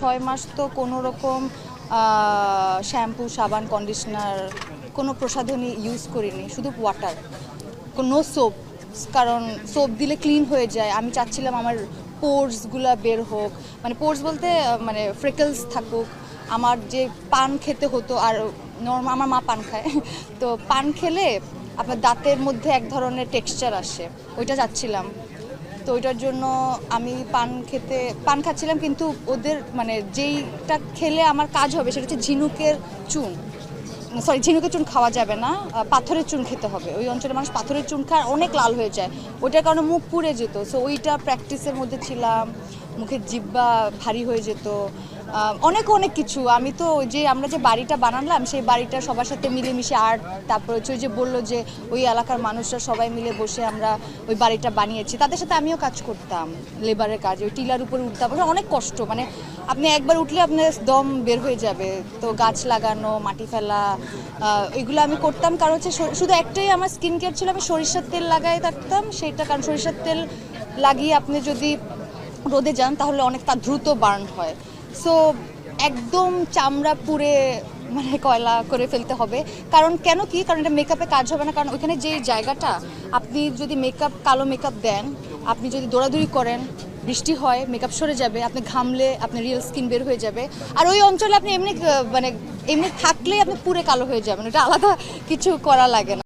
6 মাস তো কোনো রকম শ্যাম্পু সাবান কন্ডিশনার কোনো প্রসাধনী ইউজ করিনি, শুধু ওয়াটার, কোনো সোপ, কারণ সোপ দিলে ক্লিন হয়ে যায়। আমি চাচ্ছিলাম আমার পোর্সগুলো বের হোক, মানে পোর্স বলতে মানে ফ্রেকলস থাকুক। আমার যে পান খেতে হতো, আর আমার মা পান খায়, তো পান খেলে আপনার দাঁতের মধ্যে এক ধরনের টেক্সচার আসে, ওইটা চাচ্ছিলাম। তো ওইটার জন্য আমি পান খাচ্ছিলাম, কিন্তু ওদের মানে যেইটা খেলে আমার কাজ হবে সেটা হচ্ছে ঝিনুকের চুন। ঝিনুকের চুন খাওয়া যাবে না, পাথরের চুন খেতে হবে। ওই অঞ্চলে মানুষ পাথরের চুন খায়, অনেক লাল হয়ে যায়, ওইটার কারণে মুখ পুড়ে যেত। সো ওইটা প্র্যাকটিসের মধ্যে ছিলাম, মুখের জিহ্বা ভারী হয়ে যেত, অনেক কিছু। আমি তো আমরা যে বাড়িটা বানালাম, সেই বাড়িটা সবার সাথে মিলেমিশে আর্ট, তারপরে হচ্ছে ওই যে বললো যে ওই এলাকার মানুষরা সবাই মিলে বসে আমরা ওই বাড়িটা বানিয়েছি, তাদের সাথে আমিও কাজ করতাম, লেবারের কাজ, ওই টিলার উপরে উঠতাম। অনেক কষ্ট, মানে আপনি একবার উঠলে আপনার দম বের হয়ে যাবে। তো গাছ লাগানো, মাটি ফেলা, এগুলো আমি করতাম। কারণ হচ্ছে শুধু একটাই আমার স্কিন কেয়ার ছিল, আমি সরিষার তেল লাগাই থাকতাম সেটা, কারণ সরিষার তেল লাগিয়ে আপনি যদি রোদে যান তাহলে অনেক দ্রুত বার্ন হয়। সো একদম চামড়া পুড়ে মানে কয়লা করে ফেলতে হবে। কারণ কারণ এটা মেকআপে কাজ হবে না, কারণ ওইখানে যে জায়গাটা, আপনি যদি কালো মেকআপ দেন, আপনি যদি দৌড়াদৌড়ি করেন, বৃষ্টি হয়, মেকআপ সরে যাবে, আপনি ঘামলে আপনার রিয়েল স্কিন বের হয়ে যাবে। আর ওই অঞ্চলে আপনি এমনি থাকলেই আপনি পুরে কালো হয়ে যাবেন, এটা আলাদা কিছু করা লাগে না।